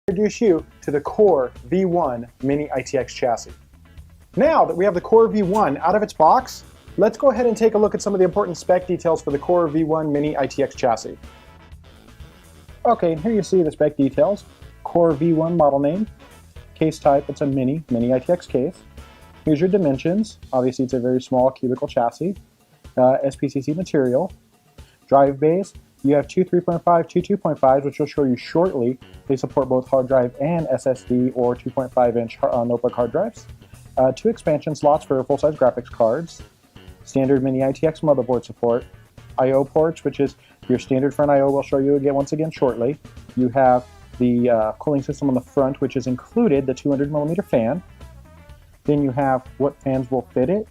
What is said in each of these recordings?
Introduce you to the Core V1 Mini ITX chassis. Now that we have the Core V1 out of its box, let's go ahead and take a look at some of the important spec details for the Core V1 Mini ITX chassis. Okay, and here you see the spec details. Core V1 model name, case type, it's a Mini ITX case. Here's your dimensions. Obviously it's a very small cubicle chassis. SPCC material. Drive bays. You have two 3.5, two 2.5s, which will show you shortly. They support both hard drive and SSD or 2.5-inch notebook hard drives. Two expansion slots for full-size graphics cards. Standard Mini ITX motherboard support. I/O ports, which is your standard front I/O. We'll show you again once again shortly. You have the cooling system on the front, which is included, the 200mm fan. Then you have what fans will fit it,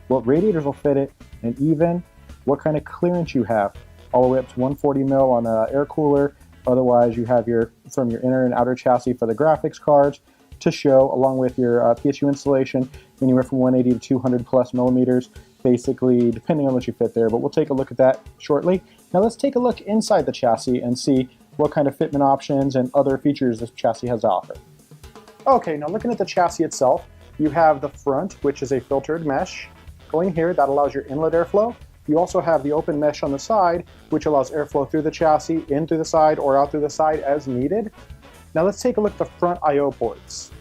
what radiators will fit it, and even what kind of clearance you have. All the way up to 140 mil on an air cooler. Otherwise, you have from your inner and outer chassis for the graphics cards to show, along with your PSU installation, anywhere from 180 to 200 plus millimeters, basically, depending on what you fit there. But we'll take a look at that shortly. Now let's take a look inside the chassis and see what kind of fitment options and other features this chassis has to offer. Okay, now looking at the chassis itself, you have the front, which is a filtered mesh going here that allows your inlet airflow. You also have the open mesh on the side, which allows airflow through the chassis, in through the side, or out through the side as needed. Now let's take a look at the front I/O ports.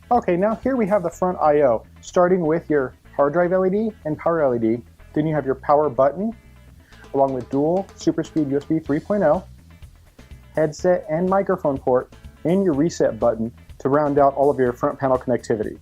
Okay, now here we have the front I/O, starting with your hard drive LED and power LED. Then you have your power button, along with dual super speed USB 3.0, headset and microphone port, and your reset button to round out all of your front panel connectivity.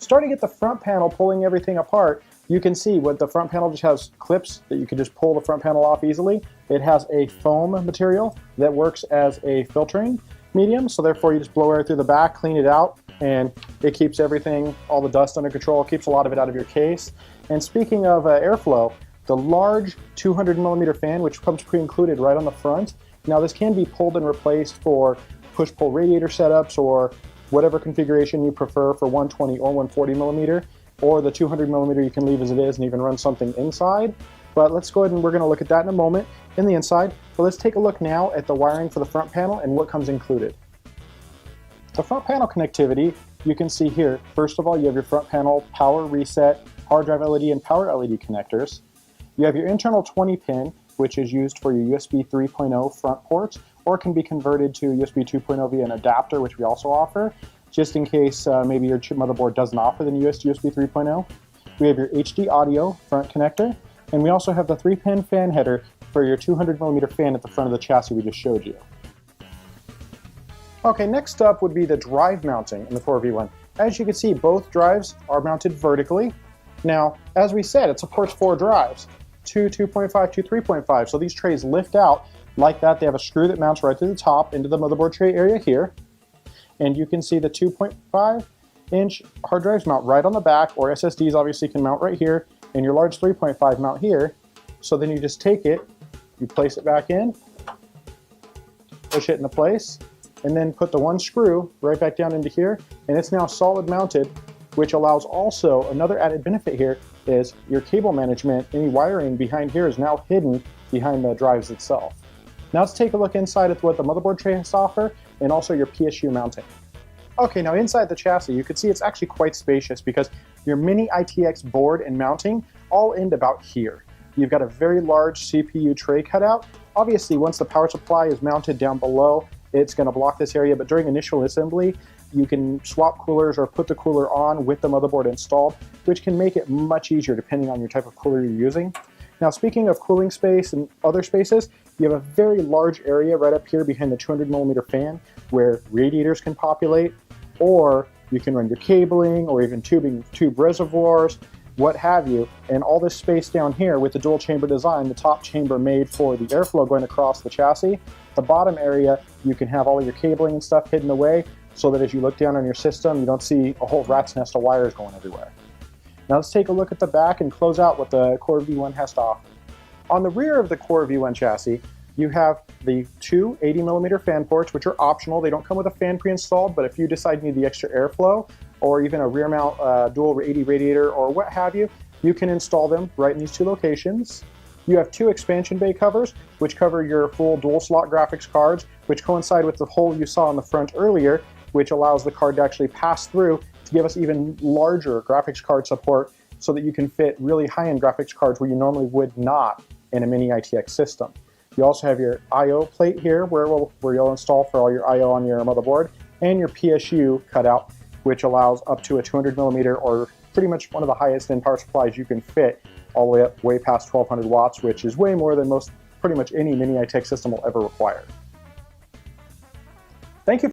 Starting at the front panel, pulling everything apart, you can see what the front panel just has clips that you can just pull the front panel off easily. It has a foam material that works as a filtering medium, so therefore you just blow air through the back, clean it out, and it keeps everything, all the dust under control, keeps a lot of it out of your case. And speaking of airflow, the large 200mm fan, which comes pre-included right on the front, now this can be pulled and replaced for push-pull radiator setups or whatever configuration you prefer for 120 or 140mm. Or the 200mm you can leave as it is and even run something inside. But let's go ahead and we're going to look at that in a moment in the inside. But let's take a look now at the wiring for the front panel and what comes included. The front panel connectivity, you can see here, first of all, you have your front panel power reset, hard drive LED and power LED connectors. You have your internal 20-pin, which is used for your USB 3.0 front ports, or can be converted to USB 2.0 via an adapter, which we also offer, just in case maybe your chip motherboard doesn't offer the newest USB 3.0. We have your HD audio front connector, and we also have the 3-pin fan header for your 200mm fan at the front of the chassis we just showed you. Okay, next up would be the drive mounting in the Core V1. As you can see, both drives are mounted vertically. Now, as we said, it supports 4 drives, two 2.5, two 3.5. So these trays lift out like that. They have a screw that mounts right through the top into the motherboard tray area here. And you can see the 2.5-inch hard drives mount right on the back, or SSDs obviously can mount right here, and your large 3.5 mount here. So then you just take it, you place it back in, push it into place, and then put the one screw right back down into here, and it's now solid mounted, which allows also another added benefit here is your cable management, any wiring behind here is now hidden behind the drives itself. Now let's take a look inside at what the motherboard tray has to offer and also your PSU mounting. Okay, now inside the chassis, you can see it's actually quite spacious because your Mini ITX board and mounting all end about here. You've got a very large CPU tray cutout. Obviously, once the power supply is mounted down below, it's going to block this area, but during initial assembly, you can swap coolers or put the cooler on with the motherboard installed, which can make it much easier depending on your type of cooler you're using. Now, speaking of cooling space and other spaces, you have a very large area right up here behind the 200mm fan where radiators can populate, or you can run your cabling or even tube reservoirs, what have you, and all this space down here with the dual chamber design, the top chamber made for the airflow going across the chassis. The bottom area, you can have all of your cabling and stuff hidden away so that as you look down on your system, you don't see a whole rat's nest of wires going everywhere. Now let's take a look at the back and close out what the Core V1 has to offer. On the rear of the Core V1 chassis, you have the two 80mm fan ports, which are optional. They don't come with a fan pre-installed, but if you decide you need the extra airflow or even a rear mount dual 80 radiator or what have you, you can install them right in these two locations. You have two expansion bay covers, which cover your full dual slot graphics cards, which coincide with the hole you saw in the front earlier, which allows the card to actually pass through to give us even larger graphics card support so that you can fit really high-end graphics cards where you normally would not in a Mini ITX system. You also have your I/O plate here where you'll install for all your I/O on your motherboard, and your PSU cutout, which allows up to a 200mm or pretty much one of the highest end power supplies you can fit all the way up way past 1200 watts, which is way more than pretty much any Mini ITX system will ever require. Thank you for